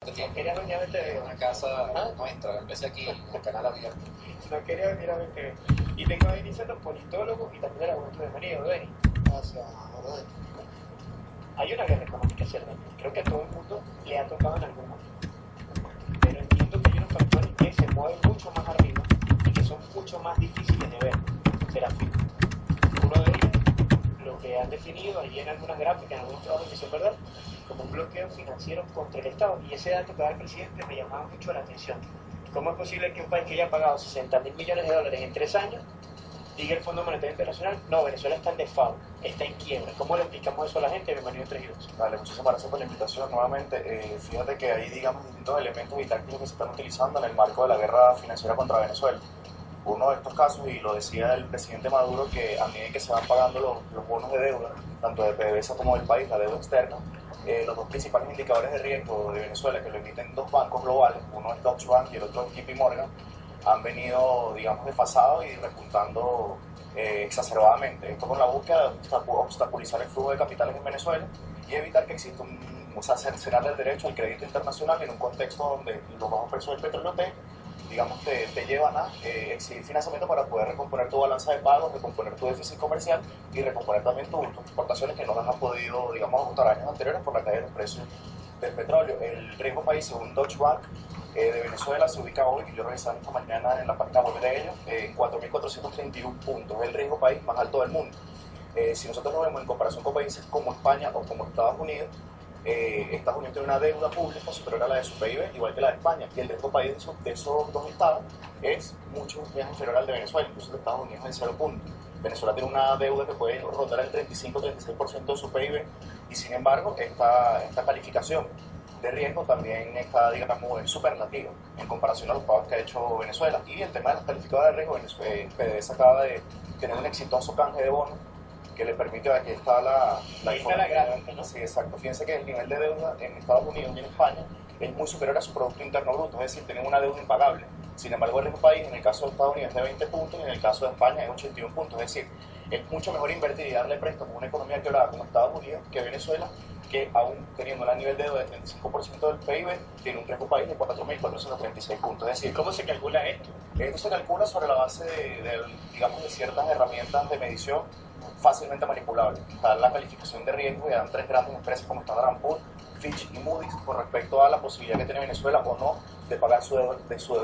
No quería venir a verte Una casa nuestra, empecé aquí en el canal abierto. no quería venir a verte. Y tengo a Denis Soto, politólogo y también de la Juventud de María, Denis. Hacia Noroeste. Hay una guerra económica, ciertamente. Creo que a todo el mundo le ha tocado en algún momento. Pero entiendo que hay unos factores que se mueven mucho más arriba y que son mucho más difíciles de ver. Serafín. Uno de ellos, lo que han definido allí en algunas gráficas, en algunos trabajos que son verdad, como un bloqueo financiero contra el Estado. Y ese dato que da el presidente me llamaba mucho la atención. ¿Cómo es posible que un país que haya pagado 60.000 millones de dólares en 3 años diga el Fondo Monetario Internacional, no, Venezuela está en default, está en quiebra? ¿Cómo le explicamos eso a la gente? Bienvenido a 3 y 2. Vale, muchísimas gracias por la invitación nuevamente. Fíjate que hay, digamos, distintos elementos y tácticos que se están utilizando en el marco de la guerra financiera contra Venezuela. Uno de estos casos, y lo decía el presidente Maduro, que a medida que se van pagando los bonos de deuda, tanto de PDVSA como del país, la deuda externa, los dos principales indicadores de riesgo de Venezuela, que lo emiten dos bancos globales, uno es Deutsche Bank y el otro es JP Morgan, han venido, digamos, desfasados y repuntando exacerbadamente. Esto con la búsqueda de obstaculizar el flujo de capitales en Venezuela y evitar que exista cercenar el derecho al crédito internacional en un contexto donde los bajos precios del petróleo te llevan a exigir financiamiento para poder recomponer tu balanza de pagos, recomponer tu déficit comercial y recomponer también tus exportaciones que no las has podido, digamos, ajustar años anteriores por la caída de los precios del petróleo. El riesgo país, según Deutsche Bank, de Venezuela se ubica hoy, y yo revisaba esta mañana en la página web de ellos, en 4.431 puntos. Es el riesgo país más alto del mundo. Si nosotros lo vemos en comparación con países como España o como Estados Unidos, Estados Unidos tiene una deuda pública superior a la de su PIB, igual que la de España, y el riesgo país de esos dos estados es mucho más inferior al de Venezuela, incluso el de Estados Unidos en 0 puntos. Venezuela tiene una deuda que puede rondar el 35-36% de su PIB, y sin embargo esta calificación de riesgo también está, digamos, en superlativo en comparación a los pagos que ha hecho Venezuela. Y el tema de las calificadoras de riesgo, PDVSA acaba de tener un exitoso canje de bonos que le permite, aquí está Ahí está la gráfica, ¿no? Sí, exacto. Fíjense que el nivel de deuda en Estados Unidos y en España es muy superior a su Producto Interno Bruto, es decir, tienen una deuda impagable. Sin embargo, el riesgo país, en el caso de Estados Unidos, es de 20 puntos y en el caso de España es 81 puntos. Es decir, es mucho mejor invertir y darle préstamo a una economía quebrada como Estados Unidos que Venezuela, que aún teniendo un nivel de deuda de 35% del PIB, tiene un riesgo país de 4.436 puntos. Es decir, ¿Cómo se calcula esto? esto se calcula sobre la base digamos, de ciertas herramientas de medición fácilmente manipulables. Está la calificación de riesgo que dan tres grandes empresas como Standard & Poor's, Fitch y Moody's con respecto a la posibilidad que tiene Venezuela o no de pagar su deuda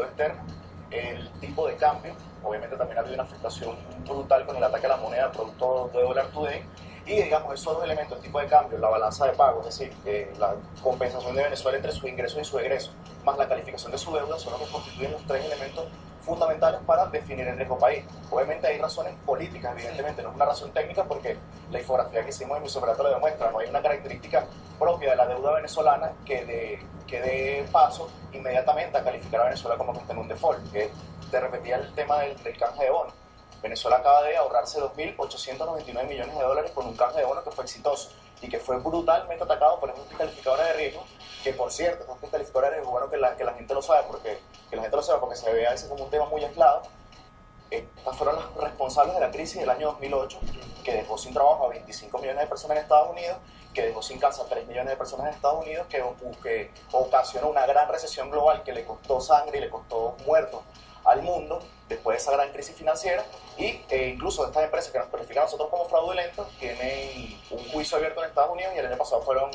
externa. El tipo de cambio, obviamente también ha habido una afectación brutal con el ataque a la moneda producto de dólar today, y digamos esos dos elementos, el tipo de cambio, la balanza de pago, es decir, la compensación de Venezuela entre sus ingresos y su egreso, más la calificación de su deuda, son los que constituyen los tres elementos fundamentales para definir el riesgo país. Obviamente hay razones políticas, evidentemente, no es una razón técnica porque la infografía que hicimos en mi Misoperato lo demuestra, no hay una característica propia de la deuda venezolana que dé paso inmediatamente a calificar a Venezuela como que está en un default, que te repetía el tema del canje de bonos. Venezuela acaba de ahorrarse 2.899 millones de dólares con un canje de bonos que fue exitoso y que fue brutalmente atacado por esta calificadora de riesgo, que por cierto, esta calificadora de riesgo, bueno que la gente lo sabe, porque se ve a veces como un tema muy aislado. Estas fueron las responsables de la crisis del año 2008, que dejó sin trabajo a 25 millones de personas en Estados Unidos, que dejó sin casa a 3 millones de personas en Estados Unidos, que ocasionó una gran recesión global que le costó sangre y le costó muertos al mundo después de esa gran crisis financiera. Y incluso estas empresas que nos califican a nosotros como fraudulentos tienen un juicio abierto en Estados Unidos y el año pasado fueron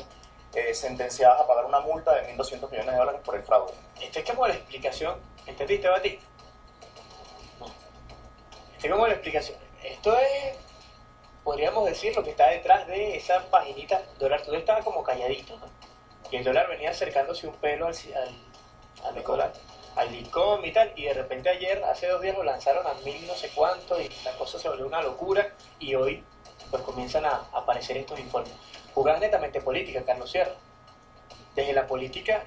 sentenciadas a pagar una multa de 1.200 millones de dólares por el fraude. Esta es como la explicación. ¿Entendiste, Batista? Esta es como la explicación. Esto es, podríamos decir, lo que está detrás de esa paginita. El dólar today estaba como calladito, ¿no? Y el dólar venía acercándose un pelo al dólar, al ICOM y tal, y de repente ayer, hace 2 días, lo lanzaron a 1.000 no sé cuánto y la cosa se volvió una locura, y hoy pues comienzan a aparecer estos informes. Jugadas netamente política, Carlos Sierra. Desde la política,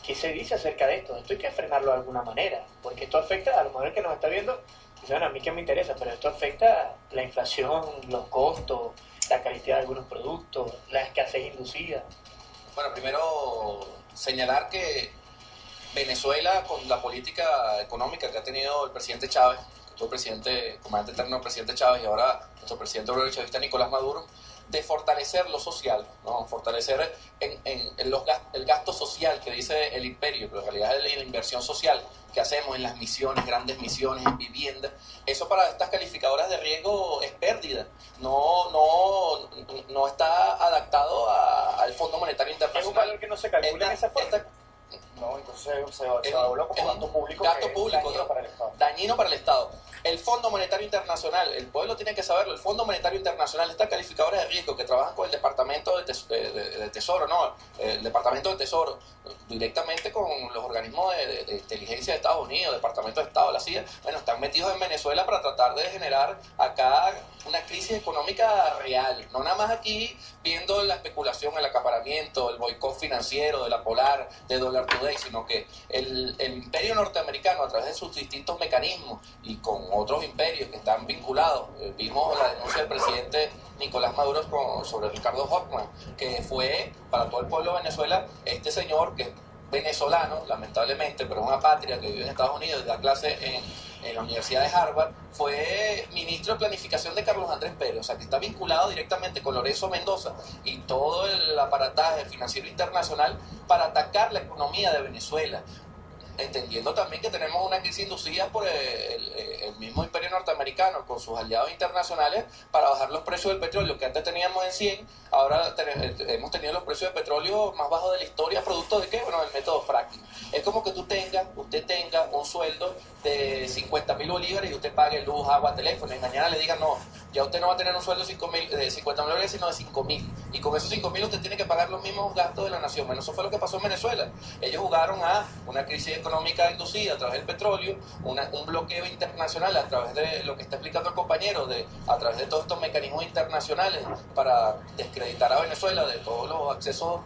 ¿qué se dice acerca de esto? Esto hay que frenarlo de alguna manera, porque esto afecta, a lo mejor el que nos está viendo, dice, bueno, a mí que me interesa, pero esto afecta la inflación, los costos, la calidad de algunos productos, la escasez inducida. Bueno, primero señalar que Venezuela, con la política económica que ha tenido el presidente Chávez, que fue el comandante eterno del presidente Chávez, y ahora nuestro presidente chavista Nicolás Maduro, de fortalecer lo social, ¿no? Fortalecer el gasto social que dice el imperio, pero en realidad es la inversión social que hacemos en las misiones, grandes misiones, en vivienda. Eso para estas calificadoras de riesgo es pérdida. No está adaptado al Fondo Monetario Internacional. Es un valor que no se calcula en esa forma. No, entonces se evalúa como gasto público. Gasto público, dañino para el Estado. Dañino para el Estado. El Fondo Monetario Internacional, el pueblo tiene que saberlo, el Fondo Monetario Internacional, estas calificadoras de riesgo que trabajan con el Departamento de Tesoro, ¿no? El Departamento de Tesoro, directamente con los organismos de inteligencia de Estados Unidos, Departamento de Estado, la CIA, bueno, están metidos en Venezuela para tratar de generar acá una crisis económica real, no nada más aquí viendo la especulación, el acaparamiento, el boicot financiero de la Polar, de Dollar Today, sino que el imperio norteamericano a través de sus distintos mecanismos y con otros imperios que están vinculados. Vimos la denuncia del presidente Nicolás Maduro sobre Ricardo Hoffman, que fue para todo el pueblo de Venezuela este señor que es venezolano, lamentablemente, pero es una patria que vive en Estados Unidos y da clase en la Universidad de Harvard, fue ministro de Planificación de Carlos Andrés Pérez, o sea que está vinculado directamente con Lorenzo Mendoza y todo el aparataje financiero internacional para atacar la economía de Venezuela, entendiendo también que tenemos una crisis inducida por el mismo imperio norteamericano con sus aliados internacionales para bajar los precios del petróleo, que antes teníamos en 100, ahora hemos tenido los precios de petróleo más bajos de la historia, producto de ¿qué? Bueno, el método fracking. Es como que usted tenga un sueldo de 50.000 bolívares y usted pague luz, agua, teléfono, y mañana le digan, no, ya usted no va a tener un sueldo de 50.000 bolívares, sino de 5.000. Y con esos 5.000 usted tiene que pagar los mismos gastos de la nación. Bueno, eso fue lo que pasó en Venezuela. Ellos jugaron a una crisis económica inducida a través del petróleo, un bloqueo internacional a través de lo que está explicando el compañero, a través de todos estos mecanismos internacionales para descreditar a Venezuela de todos los accesos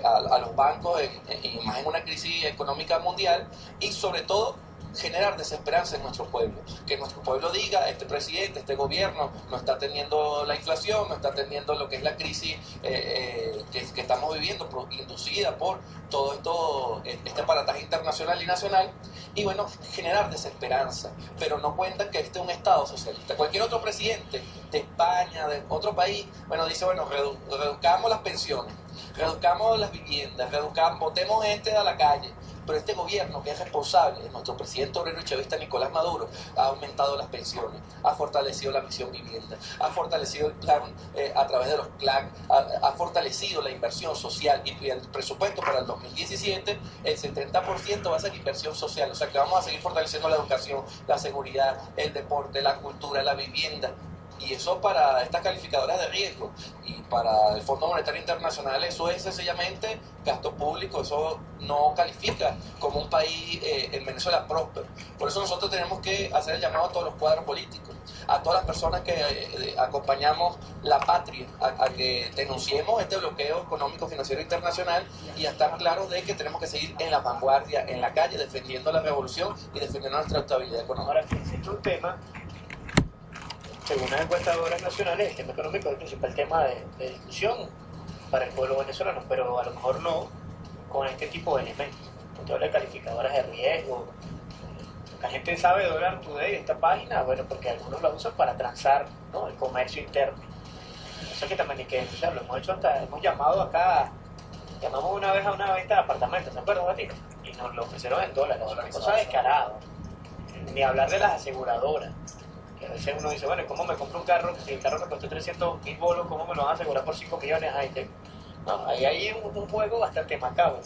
a los bancos, y más en una crisis económica mundial, y sobre todo generar desesperanza en nuestro pueblo, que nuestro pueblo diga, este presidente, este gobierno no está atendiendo la inflación, no está atendiendo lo que es la crisis que estamos viviendo, inducida por todo este aparataje internacional y nacional, y bueno, generar desesperanza, pero no cuentan que este es un Estado socialista. Cualquier otro presidente de España, de otro país, bueno, dice, bueno, reduzcamos las pensiones, reduzcamos las viviendas, botemos gente a la calle. Pero este gobierno, que es responsable, nuestro presidente obrero y chavista Nicolás Maduro, ha aumentado las pensiones, ha fortalecido la misión vivienda, ha fortalecido el plan a través de los plan, ha fortalecido la inversión social, y el presupuesto para el 2017, el 70% va a ser inversión social, o sea que vamos a seguir fortaleciendo la educación, la seguridad, el deporte, la cultura, la vivienda. Y eso para estas calificadoras de riesgo y para el Fondo Monetario Internacional, eso es sencillamente gasto público, eso no califica como un país en Venezuela próspero. Por eso nosotros tenemos que hacer el llamado a todos los cuadros políticos, a todas las personas que acompañamos la patria, a que denunciemos este bloqueo económico financiero internacional y a estar claros de que tenemos que seguir en la vanguardia, en la calle, defendiendo la revolución y defendiendo nuestra estabilidad económica. Ahora, existe un tema. Según las encuestadoras nacionales, el tema económico es el principal tema de discusión para el pueblo venezolano, pero a lo mejor no con este tipo de elementos. Porque habla de calificadoras de riesgo. La gente sabe Dollar Today, esta página, bueno, porque algunos la usan para transar, ¿no?, el comercio interno. Eso que también hay que denunciarlo. Hemos hecho hemos llamado acá, llamamos una vez a una venta de apartamentos, ¿se acuerdan, Gatito? Y nos lo ofrecieron en dólares, una cosa descarada. Ni hablar de las aseguradoras. A veces uno dice, bueno, ¿cómo me compro un carro? Si el carro me costó 300.000 bolos, ¿cómo me lo van a asegurar por 5 millones? No, ahí hay un juego bastante macabro.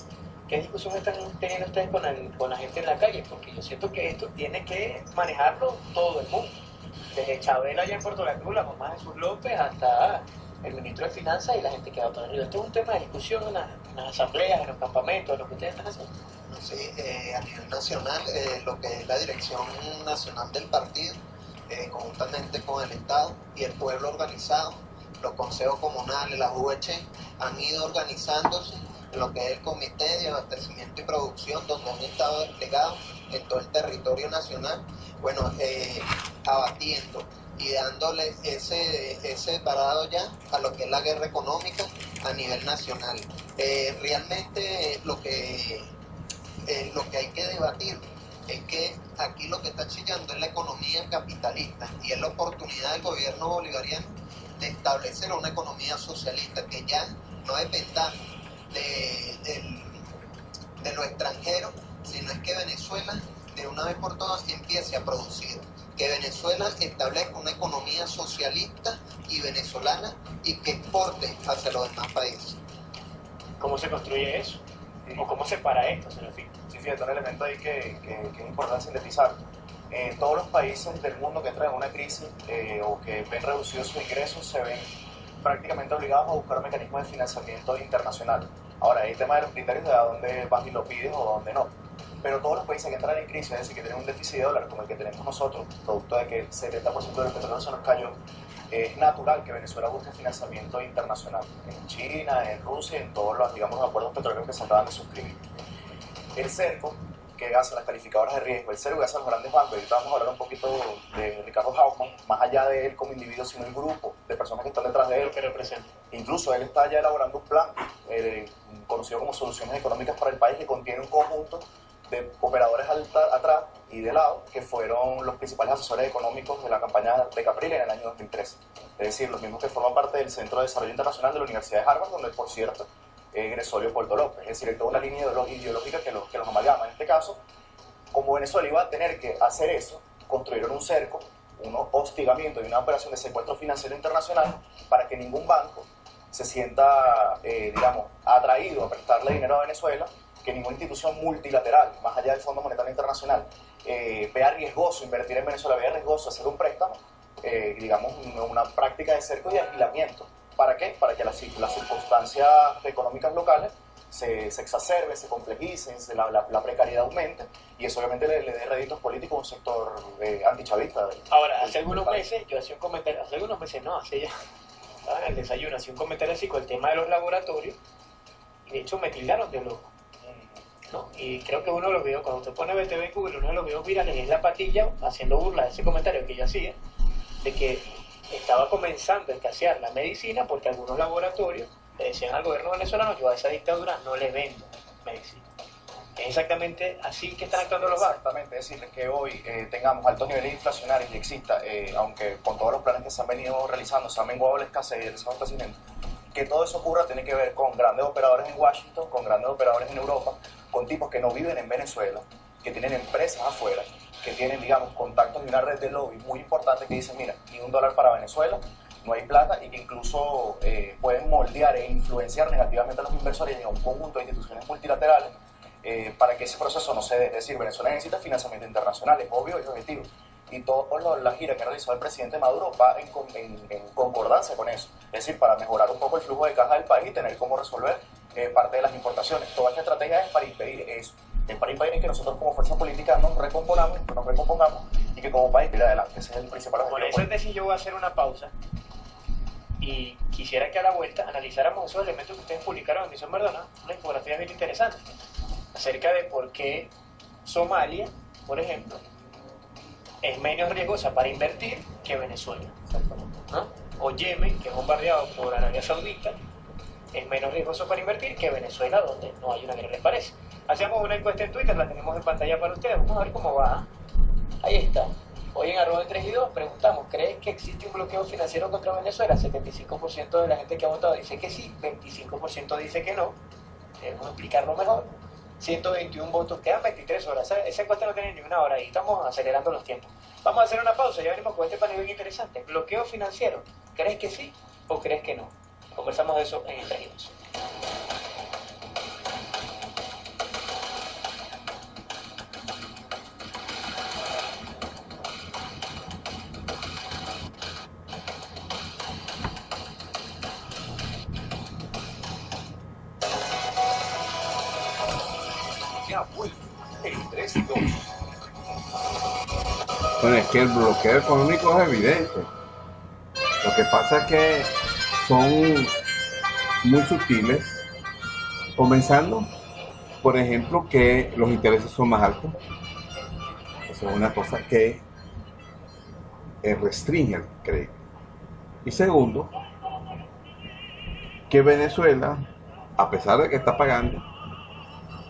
¿Qué discusión están teniendo ustedes con la gente en la calle? Porque yo siento que esto tiene que manejarlo todo el mundo. Desde Chabela allá en Puerto La Cruz, la mamá de Jesús López, hasta el ministro de Finanzas y la gente que va para arriba. Esto es un tema de discusión en las asambleas, en los campamentos, en lo que ustedes están haciendo. Sí, a nivel nacional, lo que es la dirección nacional del partido, conjuntamente con el Estado y el pueblo organizado, los consejos comunales, las VH, han ido organizándose en lo que es el Comité de Abastecimiento y Producción, donde han estado desplegados en todo el territorio nacional, bueno, abatiendo y dándole ese parado ya a lo que es la guerra económica a nivel nacional. Realmente lo que hay que debatir es que aquí lo que está chillando es la economía capitalista y es la oportunidad del gobierno bolivariano de establecer una economía socialista que ya no dependamos de lo extranjero, sino es que Venezuela de una vez por todas empiece a producir, que Venezuela establezca una economía socialista y venezolana y que exporte hacia los demás países. ¿Cómo se construye eso? ¿O cómo se para esto, Serafín? Sí, fíjate, un elemento ahí que es importante sintetizar. Todos los países del mundo que entran en una crisis o que ven reducidos sus ingresos se ven prácticamente obligados a buscar mecanismos de financiamiento internacional. Ahora, hay el tema de los criterios de a dónde vas y lo pides o a dónde no. Pero todos los países que entran en crisis, es decir, que tienen un déficit de dólar como el que tenemos nosotros, producto de que el 70% del petróleo se nos cayó, es natural que Venezuela busque financiamiento internacional. En China, en Rusia, en todos los, digamos, acuerdos petroleros que se acaban de suscribir. El cerco que hace las calificadoras de riesgo, el cerco que hacen los grandes bancos, y ahorita vamos a hablar un poquito de Ricardo Hauptmann, más allá de él como individuo, sino el grupo de personas que están detrás de él. Lo que representa. Incluso él está ya elaborando un plan conocido como Soluciones Económicas para el País, que contiene un conjunto de operadores atrás y de lado, que fueron los principales asesores económicos de la campaña de Capriles en el año 2013. Es decir, los mismos que forman parte del Centro de Desarrollo Internacional de la Universidad de Harvard, donde, por cierto, egresó Leopoldo López. Es decir, hay toda una línea ideológica que los amalgama. En este caso, como Venezuela iba a tener que hacer eso, construyeron un cerco, un hostigamiento y una operación de secuestro financiero internacional para que ningún banco se sienta, digamos, atraído a prestarle dinero a Venezuela, que ninguna institución multilateral, más allá del Fondo Monetario Internacional, vea riesgoso invertir en Venezuela, vea riesgoso hacer un préstamo, digamos, una práctica de cerco y de aislamiento. ¿Para qué? Para que las circunstancias económicas locales se exacerben, se complejicen, la precariedad aumente, y eso obviamente le dé réditos políticos a un sector antichavista. Ahora, hace algunos meses, yo hacía un comentario, hace algunos meses no, hace ya, estaba en el desayuno, hacía un comentario así con el tema de los laboratorios, y de hecho me tildaron de loco. ¿No? Y creo que uno de los videos, cuando usted pone BTV en Google, uno de los videos virales es la Patilla haciendo burla de ese comentario que yo hacía, de que estaba comenzando a escasear la medicina porque algunos laboratorios le decían al gobierno venezolano: yo a esa dictadura no le vendo medicina. Es exactamente así que están actuando los bancos. Exactamente, es decir, que hoy tengamos altos niveles inflacionarios y exista, aunque con todos los planes que se han venido realizando, se ha menguado la escasez y el desabastecimiento, que todo eso ocurra tiene que ver con grandes operadores en Washington, con grandes operadores en Europa, con tipos que no viven en Venezuela, que tienen empresas afuera, que tienen, digamos, contactos y una red de lobby muy importante que dicen: mira, ni $1 para Venezuela, no hay plata, y que incluso pueden moldear e influenciar negativamente a los inversores y a un conjunto de instituciones multilaterales para que ese proceso no se dé. Es decir, Venezuela necesita financiamiento internacional, es obvio y es objetivo. Y toda la gira que ha realizado el presidente Maduro va en concordancia con eso. Es decir, para mejorar un poco el flujo de caja del país y tener cómo resolver parte de las importaciones. Toda esta estrategia es para impedir eso. Es para impedir que nosotros como fuerza política nos recompongamos y que como país tire adelante. Ese es el principal objetivo. Por eso es decir, yo voy a hacer una pausa y quisiera que a la vuelta analizáramos esos elementos que ustedes publicaron en Misión Verdona, una infografía bien interesante acerca de por qué Somalia, por ejemplo, es menos riesgosa para invertir que Venezuela, ¿no? O Yemen, que es bombardeado por Arabia Saudita, es menos riesgoso para invertir que Venezuela, donde no hay una guerra. ¿Les parece? Hacemos una encuesta en Twitter, la tenemos en pantalla para ustedes, vamos a ver cómo va. Ahí está. Hoy en @3y2 preguntamos: ¿crees que existe un bloqueo financiero contra Venezuela? 75% de la gente que ha votado dice que sí, 25% dice que no. Debemos explicarlo mejor. 121 votos, quedan 23 horas. Esa encuesta no tiene ni una hora y estamos acelerando los tiempos. Vamos a hacer una pausa, ya venimos con este panel bien interesante. ¿Bloqueo financiero? ¿Crees que sí o crees que no? Conversamos de eso en el Tejidos. Ya vuelve el 3 y 2. Bueno, es que el bloqueo económico es evidente. Lo que pasa es que son muy sutiles, comenzando, por ejemplo, que los intereses son más altos. Eso es una cosa que restringe el crédito. Y segundo, que Venezuela, a pesar de que está pagando,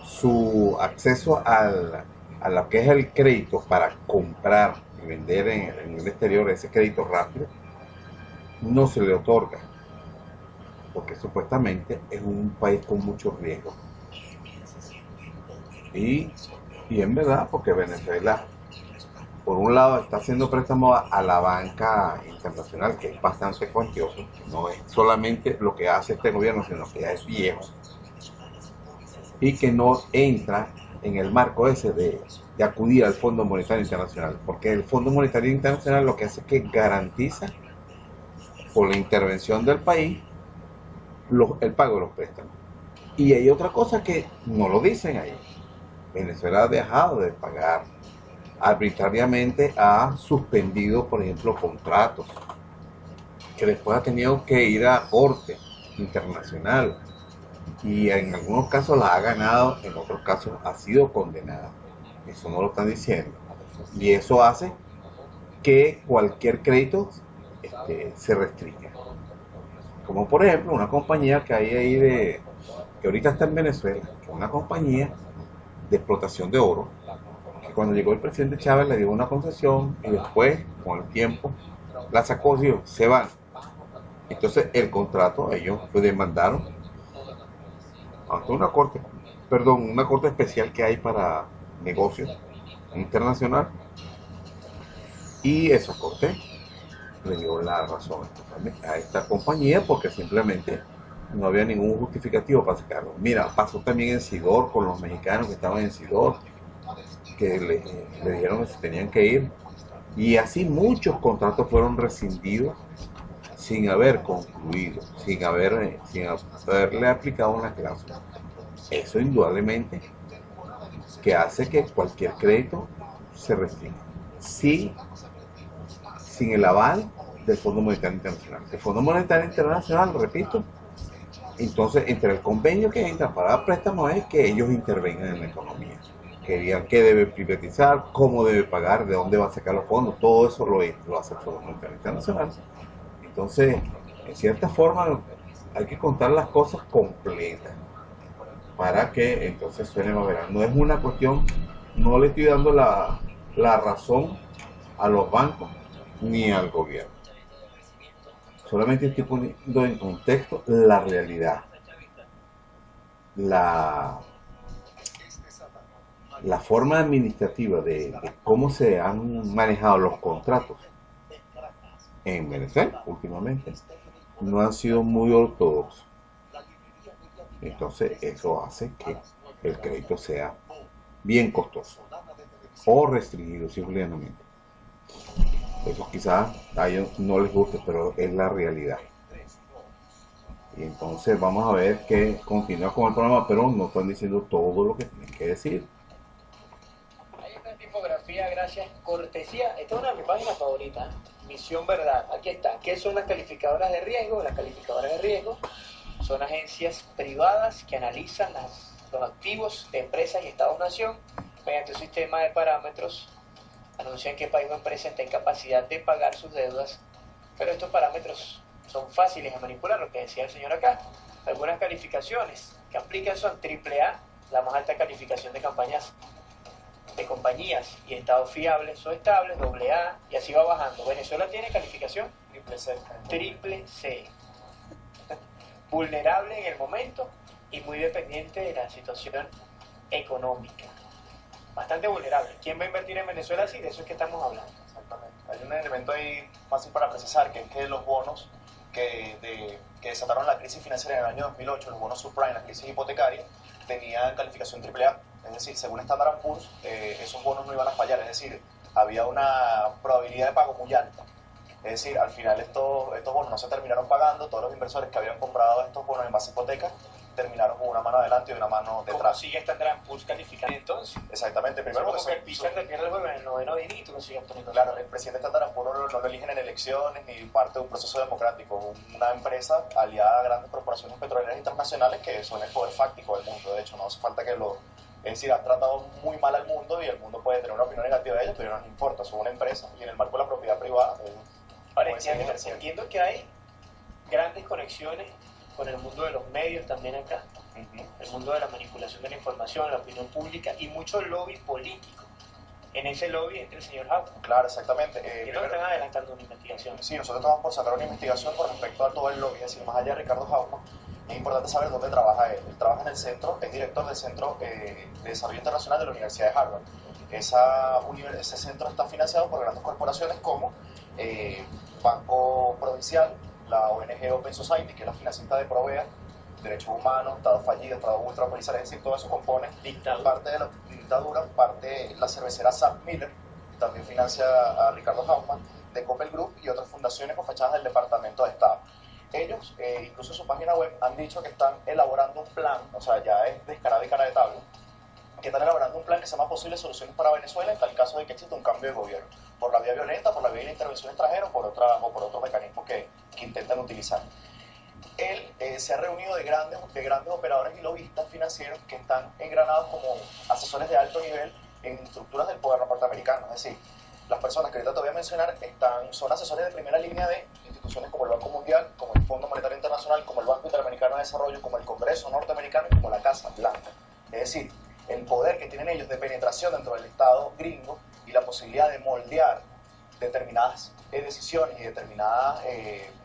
su acceso a lo que es el crédito para comprar y vender en el exterior, ese crédito rápido, no se le otorga, porque supuestamente es un país con mucho riesgo. Y en verdad, porque Venezuela, por un lado, está haciendo préstamos a la banca internacional, que es bastante cuantioso, no es solamente lo que hace este gobierno, sino que ya es viejo, y que no entra en el marco ese de acudir al Fondo Monetario Internacional, porque el Fondo Monetario Internacional lo que hace es que garantiza, por la intervención del país, el pago de los préstamos. Y hay otra cosa que no lo dicen ahí. Venezuela ha dejado de pagar, arbitrariamente ha suspendido, por ejemplo, contratos, que después ha tenido que ir a corte internacional, y en algunos casos la ha ganado, en otros casos ha sido condenada. Eso no lo están diciendo. Y eso hace que cualquier crédito se restrinja. Como por ejemplo una compañía que hay ahí que ahorita está en Venezuela, que es una compañía de explotación de oro, que cuando llegó el presidente Chávez le dio una concesión y después, con el tiempo, la sacó y dijo, se van. Entonces el contrato, ellos lo demandaron ante una corte especial que hay para negocios internacional, y esa corte le dio la razón a esta compañía porque simplemente no había ningún justificativo para sacarlo. Mira, pasó también en Sidor con los mexicanos que estaban en Sidor, que le dijeron que se tenían que ir, y así muchos contratos fueron rescindidos sin haber concluido, sin haberle aplicado una cláusula. Eso indudablemente que hace que cualquier crédito se restrinja, sin el aval del Fondo Monetario Internacional. El Fondo Monetario Internacional, repito, entonces entre el convenio que entra para dar préstamos es que ellos intervengan en la economía, que digan qué debe privatizar, cómo debe pagar, de dónde va a sacar los fondos, todo eso lo hace el Fondo Monetario Internacional. Entonces, en cierta forma, hay que contar las cosas completas para que entonces suene más verano. No es una cuestión, no le estoy dando la razón a los bancos ni al gobierno. Solamente estoy poniendo en contexto la realidad, la forma administrativa de cómo se han manejado los contratos en Venezuela últimamente no han sido muy ortodoxos. Entonces eso hace que el crédito sea bien costoso o restringido simplemente. Eso quizás a ellos no les guste, pero es la realidad. Y entonces vamos a ver que continúa con el programa, pero no están diciendo todo lo que tienen que decir. Ahí está en tipografía, gracias, cortesía. Esta es una de mis páginas favoritas, Misión Verdad. Aquí está. ¿Qué son las calificadoras de riesgo? Las calificadoras de riesgo son agencias privadas que analizan los activos de empresas y estados-nación mediante un sistema de parámetros. Anuncian qué país o empresa está en capacidad de pagar sus deudas, pero estos parámetros son fáciles de manipular, lo que decía el señor acá. Algunas calificaciones que aplican son AAA, la más alta calificación de compañías y estados fiables o estables, AA, y así va bajando. Venezuela tiene calificación triple C. Vulnerable en el momento y muy dependiente de la situación económica. Bastante vulnerable. ¿Quién va a invertir en Venezuela así? De eso es que estamos hablando. Exactamente. Hay un elemento ahí fácil para precisar, que es que los bonos que desataron la crisis financiera en el año 2008, los bonos subprime, la crisis hipotecaria, tenían calificación AAA. Es decir, según Standard & Poor's, esos bonos no iban a fallar. Es decir, había una probabilidad de pago muy alta. Es decir, al final estos bonos no se terminaron pagando. Todos los inversores que habían comprado estos bonos en base a hipoteca terminaron con una mano adelante y una mano detrás. ¿Cómo sigue Standard & Poor's calificando entonces? Exactamente. Primero porque el Pizarro pierde el juego en el noveno dinito, lo siguen poniendo. Claro, el presidente Standard & Poor's no lo eligen en elecciones ni parte de un proceso democrático. Una empresa aliada a grandes corporaciones petroleras internacionales que son el poder fáctico del mundo. De hecho, no hace falta que lo... Es decir, han tratado muy mal al mundo y el mundo puede tener una opinión negativa de ellos, pero no les importa. Son una empresa y en el marco de la propiedad privada... Ahora entiendo que hay grandes conexiones con el mundo de los medios también acá, el mundo de la manipulación de la información, la opinión pública y mucho lobby político en ese lobby entre el señor Hoffman. Claro, exactamente. Y no están adelantando una investigación. Sí, nosotros estamos por sacar una investigación con respecto a todo el lobby, es decir, más allá de Ricardo Hauptmann, es importante saber dónde trabaja él. Él trabaja en el centro, es director del Centro de Desarrollo Internacional de la Universidad de Harvard. Ese centro está financiado por grandes corporaciones como Banco Provincial, la ONG Open Society, que es la financista de Provea, Derechos Humanos, Estado Fallido, Estado Ultrapolicial, es decir, todo eso compone parte de la dictadura, parte la cervecera Sam Miller, también financia a Ricardo Hauptmann, de Coppel Group y otras fundaciones con fachadas del Departamento de Estado. Ellos, incluso en su página web, han dicho que están elaborando un plan, o sea, ya es descarado y cara de tabla, que están elaborando un plan que se llama Posibles Soluciones para Venezuela en tal caso de que exista un cambio de gobierno, por la vía violenta, por la vía de la intervención extranjera o por otro mecanismo que intentan utilizar. Él se ha reunido de grandes operadores y lobistas financieros que están engranados como asesores de alto nivel en estructuras del poder norteamericano, es decir, las personas que ahorita te voy a mencionar son asesores de primera línea de instituciones como el Banco Mundial, como el Fondo Monetario Internacional, como el Banco Interamericano de Desarrollo, como el Congreso norteamericano y como la Casa Blanca. Es decir, el poder que tienen ellos de penetración dentro del Estado gringo y la posibilidad de moldear determinadas decisiones y determinadas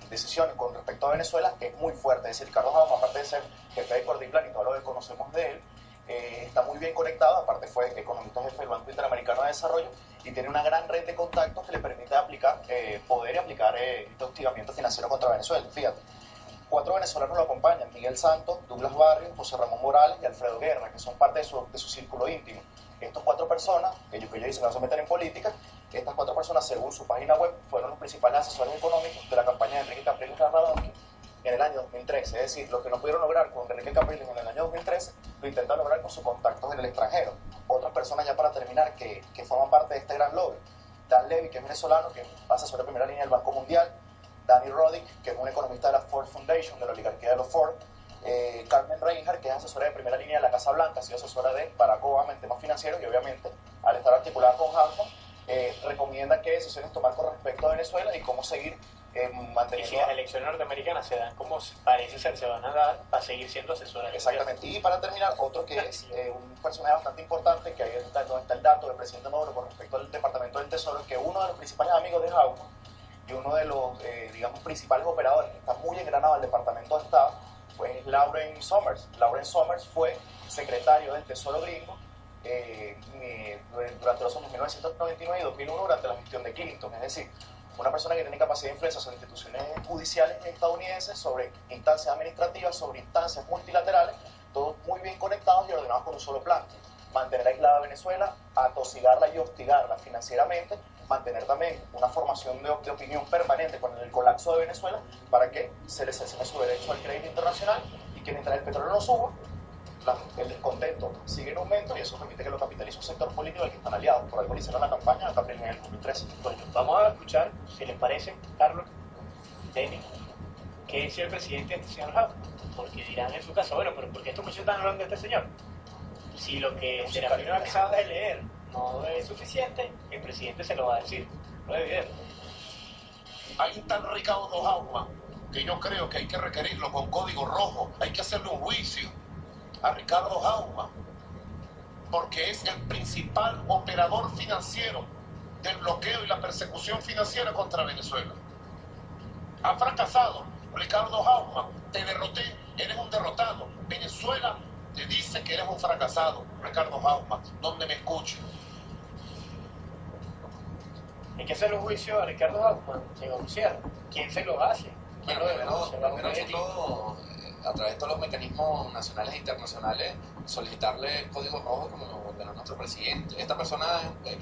decisiones con respecto a Venezuela es muy fuerte. Es decir, Ricardo Hauptmann, aparte de ser jefe de Cordiplan y todo lo que conocemos de él, está muy bien conectado, aparte fue economista jefe del Banco Interamericano de Desarrollo y tiene una gran red de contactos que le permite aplicar poder y aplicar este hostigamiento financiero contra Venezuela. Fíjate, 4 venezolanos lo acompañan: Miguel Santos, Douglas Barrios, José Ramón Morales y Alfredo Guerra, que son parte de su círculo íntimo. Estas 4 personas, ellos dicen que no se meten en política, estas 4 personas, según su página web, fueron los principales asesores económicos de la campaña de Enrique Capriles Radonsky en el año 2013. Es decir, lo que no pudieron lograr con Enrique Capriles en el año 2013, lo intentan lograr con sus contactos en el extranjero. Otras personas, ya para terminar, que forman parte de este gran lobby: Dan Levy, que es venezolano, que es asesor de primera línea del Banco Mundial; Danny Roddick, que es un economista de la Ford Foundation, de la oligarquía de los Ford; Carmen Reinhardt, que es asesora de primera línea de la Casa Blanca, ha sido asesora de Barack Obama en temas financieros y obviamente, al estar articulada con Hauptmann, recomienda qué decisiones tomar con respecto a Venezuela y cómo seguir Y manteniendo... si las elecciones norteamericanas se dan como parece ser, se van a dar, para seguir siendo asesora del Exactamente. Y para terminar, otro que es un personaje bastante importante, que ahí está donde está el dato del presidente Maduro con respecto al Departamento del Tesoro, que uno de los principales amigos de Hauptmann y uno de los, digamos, principales operadores que está muy engranado al Departamento de Estado, pues Lauren Summers. Lauren Summers fue secretario del Tesoro gringo durante los años 1999 y 2001 durante la gestión de Clinton. Es decir, una persona que tiene capacidad de influencia sobre instituciones judiciales estadounidenses, sobre instancias administrativas, sobre instancias multilaterales, todos muy bien conectados y ordenados con un solo plan: mantener aislada a Venezuela, atosigarla y hostigarla financieramente, mantener también una formación de opinión permanente con el colapso de Venezuela para que se les cercene su derecho al crédito internacional y que mientras el petróleo no suba, el descontento sigue en aumento y eso permite que lo capitalice un sector político al que están aliados. Por algo le hicieron la campaña a Capriles en el 2013. Bueno, vamos a escuchar, si les parece, Carlos, Denny, qué decía el presidente de este señor Hauptmann, porque dirán en su caso, bueno, pero ¿por qué estos muchachos están hablando de este señor? Si lo que Serafino acaba de leer no es suficiente, el presidente se lo va a decir, no es evidente. Hay un tal Ricardo Hauptmann que yo creo que hay que requerirlo con código rojo, hay que hacerle un juicio a Ricardo Hauptmann, porque es el principal operador financiero del bloqueo y la persecución financiera contra Venezuela. Ha fracasado. Ricardo Hauptmann, te derroté, eres un derrotado. Venezuela te dice que eres un fracasado. Ricardo Hauptmann, donde me escuche. Hay que hacer un juicio a Ricardo Hauptmann, negociar. ¿Quién se lo hace? ¿Quién lo denuncia? Primero nosotros, a través de todos los mecanismos nacionales e internacionales, solicitarle código rojo como lo ordenó nuestro presidente. Esta persona,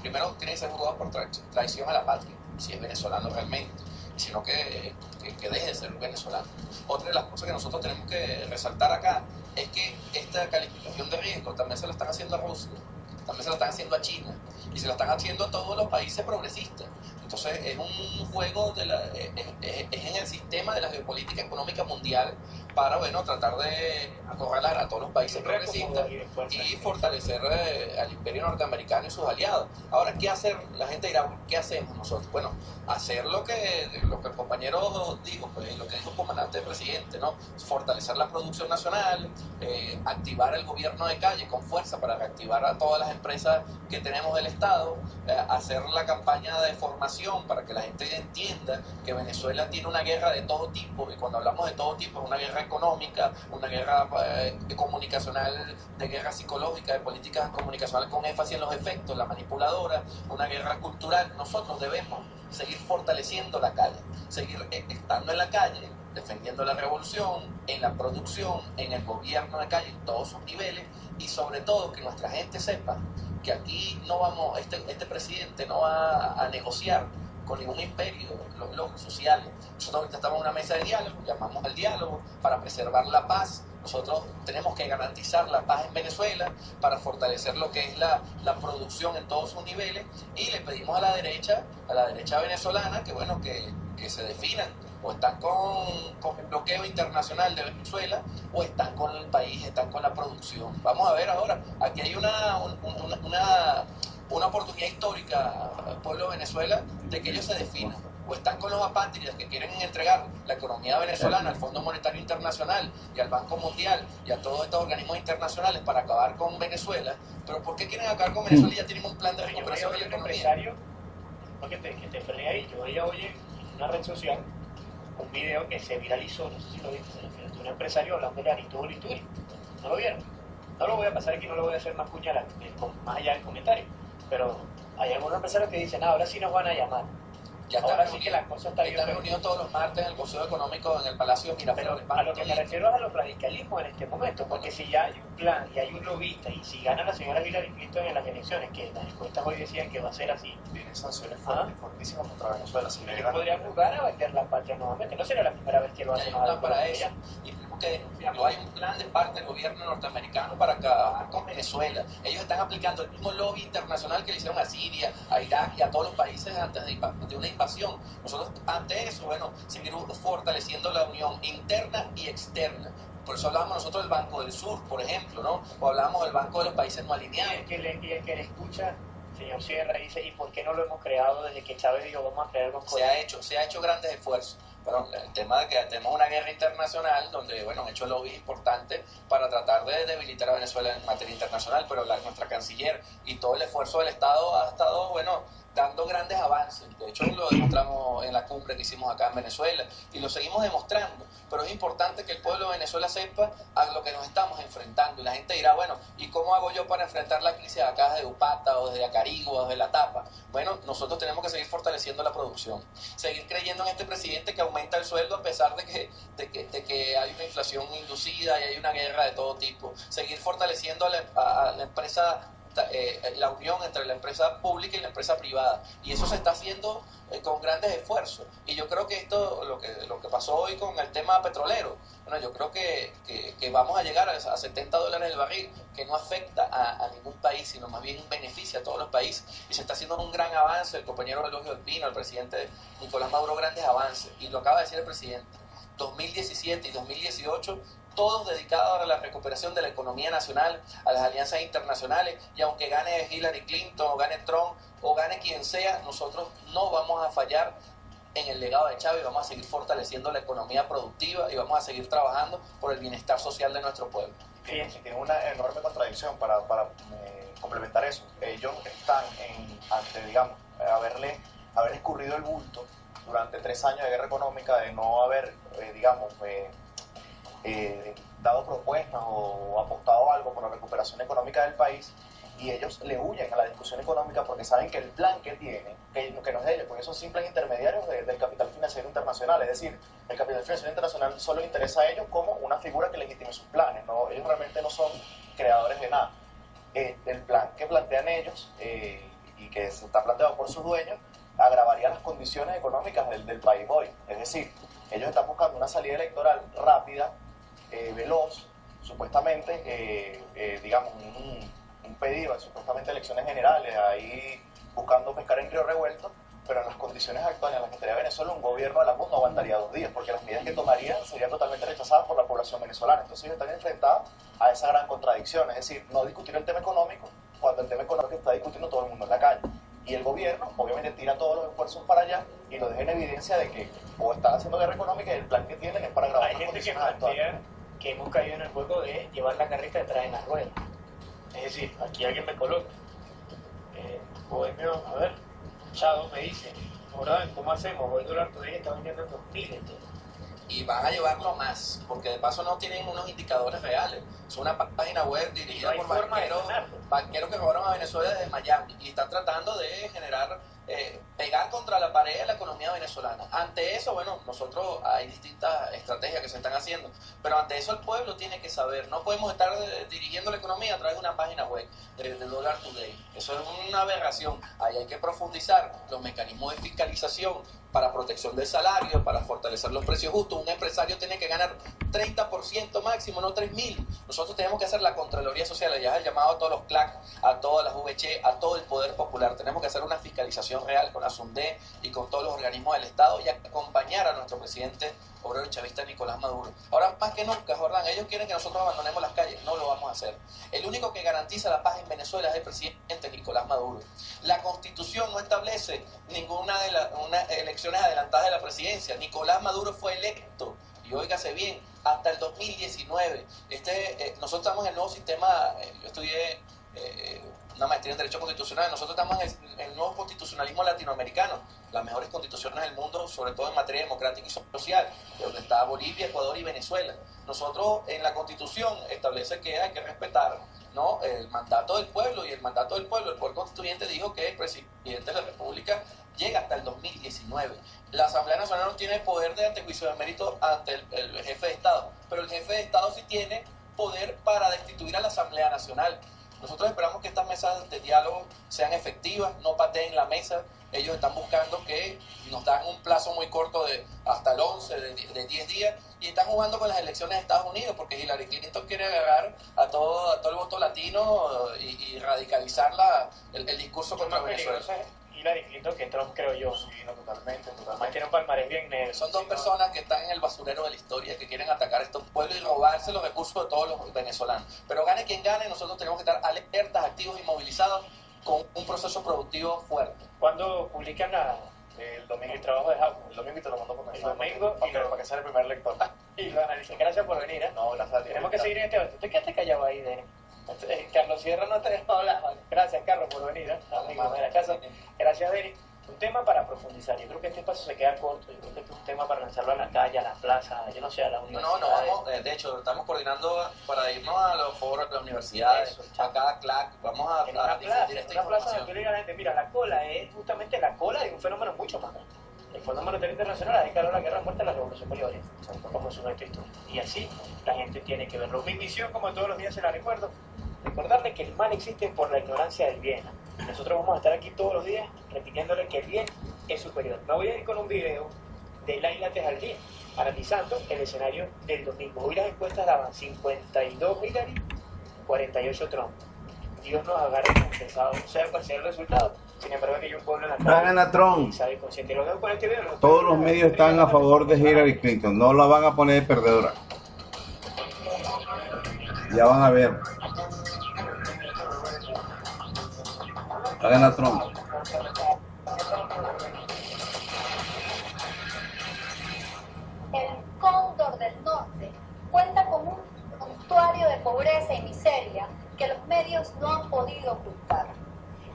primero, tiene que ser juzgada por traición a la patria, si es venezolano realmente, sino que deje de ser venezolano. Otra de las cosas que nosotros tenemos que resaltar acá es que esta calificación de riesgo también se la están haciendo a Rusia, también se la están haciendo a China y se la están haciendo a todos los países progresistas. Entonces es un juego es en el sistema de la geopolítica económica mundial para, bueno, tratar de acorralar a todos los países progresistas y fortalecer al imperio norteamericano y sus aliados. Ahora, ¿qué hacer? La gente dirá, ¿qué hacemos nosotros? Bueno, hacer lo que el compañero dijo, pues, lo que dijo el comandante presidente, ¿no? Fortalecer la producción nacional, activar el gobierno de calle con fuerza para reactivar a todas las empresas que tenemos del Estado, hacer la campaña de formación para que la gente entienda que Venezuela tiene una guerra de todo tipo, y cuando hablamos de todo tipo es una guerra económica, una guerra comunicacional, de guerra psicológica, de políticas comunicacionales con énfasis en los efectos, la manipuladora, una guerra cultural. Nosotros debemos seguir fortaleciendo la calle, seguir estando en la calle, defendiendo la revolución, en la producción, en el gobierno de calle, en todos sus niveles, y sobre todo que nuestra gente sepa que aquí no vamos, este presidente no va a negociar con ningún imperio, los logros sociales. Nosotros ahorita estamos en una mesa de diálogo, llamamos al diálogo para preservar la paz. Nosotros tenemos que garantizar la paz en Venezuela para fortalecer lo que es la producción en todos sus niveles, y le pedimos a la derecha venezolana que bueno, que se definan, o están con el bloqueo internacional de Venezuela, o están con el país, están con la producción. Vamos a ver ahora, aquí hay una oportunidad histórica, pueblo de Venezuela, de que ellos se definan. O están con los apátridas que quieren entregar la economía venezolana al Fondo Monetario Internacional y al Banco Mundial y a todos estos organismos internacionales para acabar con Venezuela. Pero ¿por qué quieren acabar con Venezuela y ya tienen un plan de recuperación de la economía? Empresario, que te frené ahí, yo veía hoy en una red social un video que se viralizó, no sé si lo viste, de un empresario hablando de Aristóbulo Lituri. ¿No lo vieron? No lo voy a pasar aquí, no lo voy a hacer más puñalada, más allá del comentario. Pero hay algunos empresarios que dicen, ahora sí nos van a llamar. Ya ahora sí que la cosa está bien. Están reunidos todos los martes en el Consejo Económico en el Palacio de Miraflores. Pero a lo que me refiero es a los radicalismos en este momento, porque si ya hay un plan y hay un lobista, y si gana la señora Hillary Clinton en las elecciones, que las encuestas hoy decían que va a ser así, Tienen sanciones fuertes, fortísimas contra Venezuela. Si le ellos llegan- podrían jugar a vender la patria nuevamente. No sería la primera vez que lo Ya hacen. hay un plan para eso, y tenemos que denunciarlo. Hay un plan de parte del gobierno norteamericano para acabar con Venezuela. Ellos están aplicando el mismo lobby internacional que le hicieron a Siria, a Irak y a todos los países antes de una invasión. Nosotros, ante eso, bueno, seguir fortaleciendo la unión interna y externa. Por eso hablábamos nosotros del Banco del Sur, por ejemplo, ¿no? O hablábamos del Banco de los Países No Y Alineados. el que le escucha, señor Sierra, dice, ¿y por qué no lo hemos creado desde que Chávez dijo vamos a crear algo? Se ha hecho grandes esfuerzos. Pero el tema de que tenemos una guerra internacional donde, bueno, han hecho lobbies importantes para tratar de debilitar a Venezuela en materia internacional, pero nuestra canciller y todo el esfuerzo del Estado ha estado, bueno, dando grandes avances. De hecho, lo demostramos en la cumbre que hicimos acá en Venezuela y lo seguimos demostrando. Pero es importante que el pueblo de Venezuela sepa a lo que nos estamos enfrentando. Y la gente dirá, bueno, ¿y cómo hago yo para enfrentar la crisis acá desde Upata o desde Acarigua o desde La Tapa? Bueno, nosotros tenemos que seguir fortaleciendo la producción, seguir creyendo en este presidente que aumenta el sueldo a pesar de que hay una inflación inducida y hay una guerra de todo tipo, seguir fortaleciendo a la empresa, la unión entre la empresa pública y la empresa privada, y eso se está haciendo con grandes esfuerzos. Y yo creo que esto, lo que pasó hoy con el tema petrolero, bueno, yo creo que vamos a llegar a $70 el barril, que no afecta a ningún país, sino más bien beneficia a todos los países, y se está haciendo un gran avance. El compañero Elogio del Pino, el presidente Nicolás Maduro, grandes avances, y lo acaba de decir el presidente. 2017 y 2018 todos dedicados a la recuperación de la economía nacional, a las alianzas internacionales, y aunque gane Hillary Clinton o gane Trump o gane quien sea, nosotros no vamos a fallar en el legado de Chávez, y vamos a seguir fortaleciendo la economía productiva y vamos a seguir trabajando por el bienestar social de nuestro pueblo. Fíjense, tiene una enorme contradicción para complementar eso. Ellos están ante, digamos, haber escurrido el bulto durante 3 años de guerra económica, de no haber, dado propuestas o apostado algo por la recuperación económica del país, y ellos le huyen a la discusión económica porque saben que el plan que tienen, que no es de ellos, porque son simples intermediarios del capital financiero internacional. Es decir, el capital financiero internacional solo le interesa a ellos como una figura que legitime sus planes, ¿no? Ellos realmente no son creadores de nada. El plan que plantean ellos y que se está planteado por sus dueños agravaría las condiciones económicas del país hoy. Es decir, ellos están buscando una salida electoral rápida, veloz, supuestamente, digamos, un pedido de supuestamente elecciones generales, ahí buscando pescar en río revuelto, pero en las condiciones actuales en las que estaría Venezuela, un gobierno a la no aguantaría 2 días, porque las medidas que tomarían serían totalmente rechazadas por la población venezolana. Entonces ellos están enfrentados a esa gran contradicción, es decir, no discutir el tema económico cuando el tema económico está discutiendo todo el mundo en la calle. Y el gobierno obviamente tira todos los esfuerzos para allá y lo deja en evidencia de que o están haciendo guerra económica y el plan que tienen es para agravar Hay las gente que condiciones actuales. plantea que hemos caído en el juego de llevar la carreta detrás en las ruedas. Es decir, aquí alguien me coloca, Bohemio, a ver, Chado me dice, ahora, ¿cómo hacemos? Hoy dólar today está vendiendo en 2000, entonces. Y van a llevarlo más, porque de paso no tienen unos indicadores reales. Es una página web dirigida No hay por forma de banqueros que robaron a Venezuela desde Miami y están tratando de generar, pegar contra la pared de la economía venezolana. Ante eso, bueno, nosotros hay distintas estrategias que se están haciendo, pero ante eso el pueblo tiene que saber. No podemos estar dirigiendo la economía a través de una página web de Dollar Today. Eso es una aberración. Ahí hay que profundizar los mecanismos de fiscalización para protección del salario, para fortalecer los precios justos. Un empresario tiene que ganar 30% máximo, no 3.000. Nosotros tenemos que hacer la Contraloría Social, ya es el llamado a todos los CLAC, a todas las VC, a todo el Poder Popular. Tenemos que hacer una fiscalización real con la SUNDE y con todos los organismos del Estado y acompañar a nuestro presidente obrero y chavista Nicolás Maduro. Ahora más que nunca, Jordán, ellos quieren que nosotros abandonemos las calles, no lo vamos a hacer. El único que garantiza la paz en Venezuela es el presidente Nicolás Maduro. La Constitución no establece ninguna de unas elecciones adelantadas de la presidencia. Nicolás Maduro fue electo, y óigase bien, hasta el 2019. Nosotros estamos en el nuevo sistema, yo estudié una maestría en Derecho Constitucional, nosotros estamos en el nuevo constitucionalismo latinoamericano, las mejores constituciones del mundo, sobre todo en materia democrática y social, donde está Bolivia, Ecuador y Venezuela. Nosotros en la Constitución establece que hay que respetar, ¿no?, el mandato del pueblo, y el mandato del pueblo, el poder constituyente dijo que el presidente de la República llega hasta el 2019. La Asamblea Nacional no tiene poder de antejuicio de mérito ante el jefe de Estado, pero el jefe de Estado sí tiene poder para destituir a la Asamblea Nacional. Nosotros esperamos que estas mesas de diálogo sean efectivas, no pateen la mesa. Ellos están buscando que nos dan un plazo muy corto de hasta el 11, de 10 días, y están jugando con las elecciones de Estados Unidos, porque Hillary Clinton quiere agarrar a todo el voto latino y radicalizar el discurso contra Venezuela. Hillary Clinton que Trump, creo yo. Sí, no, totalmente. Además tiene un palmarés bien negro. Son dos personas que están en el basurero de la historia, que quieren atacar a estos pueblos y robarse los recursos de todos los venezolanos. Pero gane quien gane, nosotros tenemos que estar alertas, activos y movilizados con un proceso productivo fuerte. ¿Cuándo publican el domingo el trabajo de Jaume? El domingo te lo mando por El mensaje. domingo para que sea el primer lector. y lo analicen. Gracias por venir, ¿eh? No, gracias a ti. Tenemos que seguir en este debate. ¿Usted quedaste callado ahí, de Carlos Sierra no te dejó hablar. Gracias, Carlos, por venir, amigo de la casa. Gracias, Denis. Un tema para profundizar. Yo creo que este espacio se queda corto. Yo creo que este es un tema para lanzarlo a la calle, a la plaza, yo no sé, a la universidad. No, vamos, de hecho, estamos coordinando para irnos a los foros de las universidades, Eso, a cada CLAC. Vamos a en una plaza, difundir esta una plaza donde información. tú le digas a la gente, mira, la cola es justamente la cola de un fenómeno mucho más grande. El Fondo Monetario Internacional ha declarado la guerra muerta a la revolución bolivariana, como su nuestra historia. Y así la gente tiene que verlo. Mi misión, como todos los días se la recuerdo, recordarle que el mal existe por la ignorancia del bien. Y nosotros vamos a estar aquí todos los días repitiéndole que el bien es superior. Me voy a ir con un video de Laila Tejaldía analizando el escenario del domingo. Hoy las encuestas daban 52 Hillary, 48 Trump. Dios nos agarre confesado, sea cual sea el resultado. Sin embargo, que hay un pueblo en la calle Va a ganar Trump. y sabe consciente. Lo veo con este video. Todos los medios están a favor de Hillary Clinton, no la van a poner perdedora. Ya van a ver. Va a ganar Trump. El Cóndor del Norte cuenta con un prontuario de pobreza y miseria que los medios no han podido ocultar.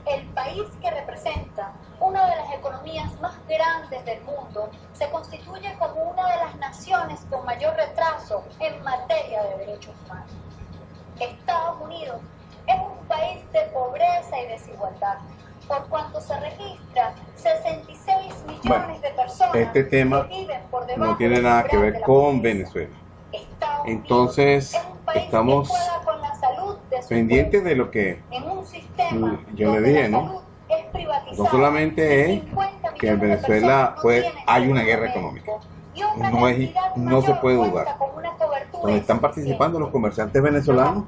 El país que representa una de las economías más grandes del mundo se constituye como una de las naciones con mayor retraso en materia de derechos humanos. Estados Unidos es un país de pobreza y desigualdad, por cuanto se registra 66 millones de personas este tema que viven por debajo no tiene del nada que umbral ver de la con pobreza. Venezuela. Estados Entonces, Unidos es un país estamos que juega con la salud de su pendientes pueblo de lo que en un sistema yo le donde dije, la ¿no? salud es privatizada, No solamente es 50 que en millones de Venezuela personas no pues, tienen hay una seguro guerra médico, económica. y otra No es- cantidad no se mayor puede cuenta dudar. con una cobertura Donde están insuficiente. participando los comerciantes venezolanos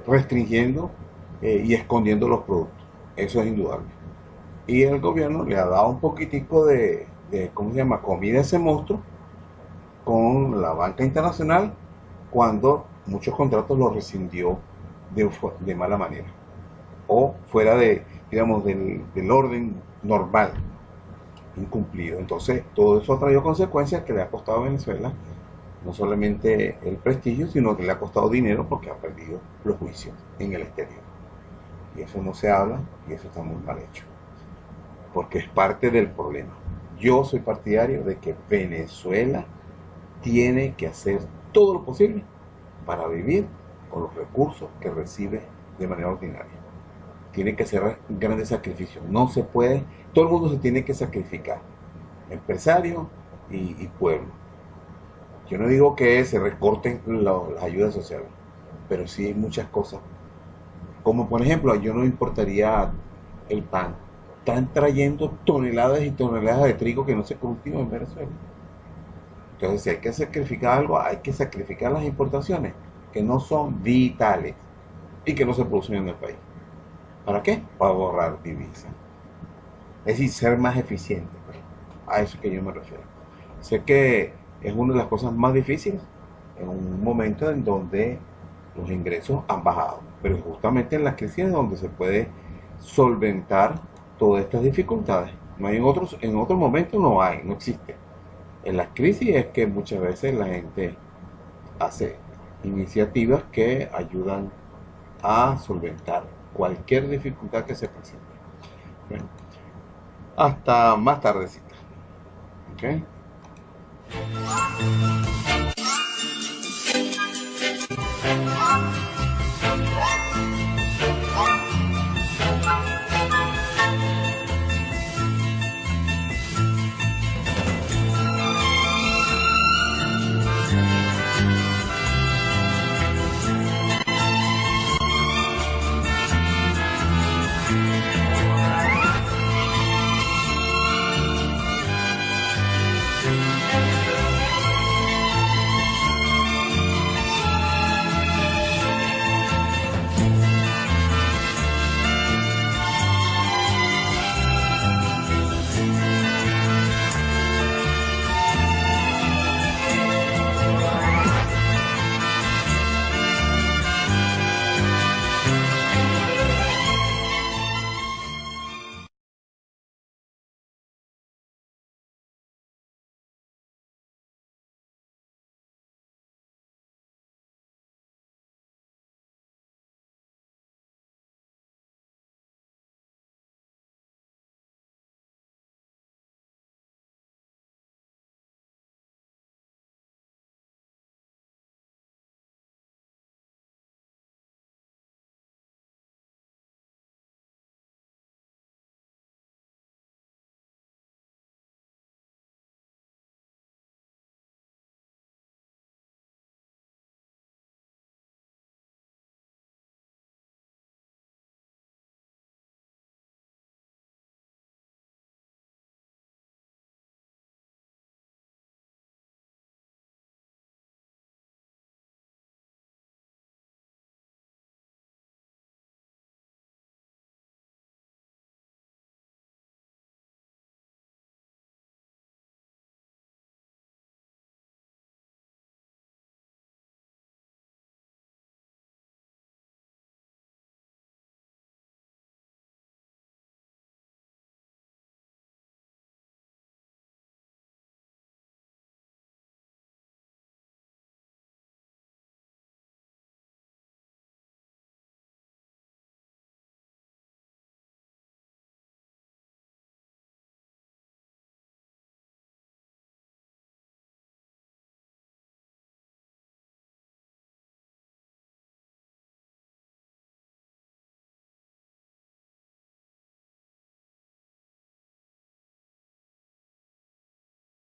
restringiendo y escondiendo los productos. Eso es indudable. Y el gobierno le ha dado un poquitico de ¿cómo se llama? Comida a ese monstruo con la banca internacional cuando muchos contratos los rescindió de mala manera o fuera digamos, del orden normal, incumplido. Entonces, todo eso ha traído consecuencias que le ha costado a Venezuela No solamente el prestigio, sino que le ha costado dinero porque ha perdido los juicios en el exterior. Y eso no se habla y eso está muy mal hecho. Porque es parte del problema. Yo soy partidario de que Venezuela tiene que hacer todo lo posible para vivir con los recursos que recibe de manera ordinaria. Tiene que hacer grandes sacrificios. No se puede, todo el mundo se tiene que sacrificar. Empresario y pueblo. Yo no digo que se recorten las ayudas sociales, pero sí hay muchas cosas. Como por ejemplo, yo no importaría el pan. Están trayendo toneladas y toneladas de trigo que no se cultiva en Venezuela. Entonces, si hay que sacrificar algo, hay que sacrificar las importaciones que no son vitales y que no se producen en el país. ¿Para qué? Para ahorrar divisas. Es decir, ser más eficiente. A eso que yo me refiero. Sé que es una de las cosas más difíciles en un momento en donde los ingresos han bajado. Pero justamente en la crisis es donde se puede solventar todas estas dificultades. No hay en otros momentos no existe. En las crisis es que muchas veces la gente hace iniciativas que ayudan a solventar cualquier dificultad que se presente. Bueno, hasta más tardecita. ¿Ok?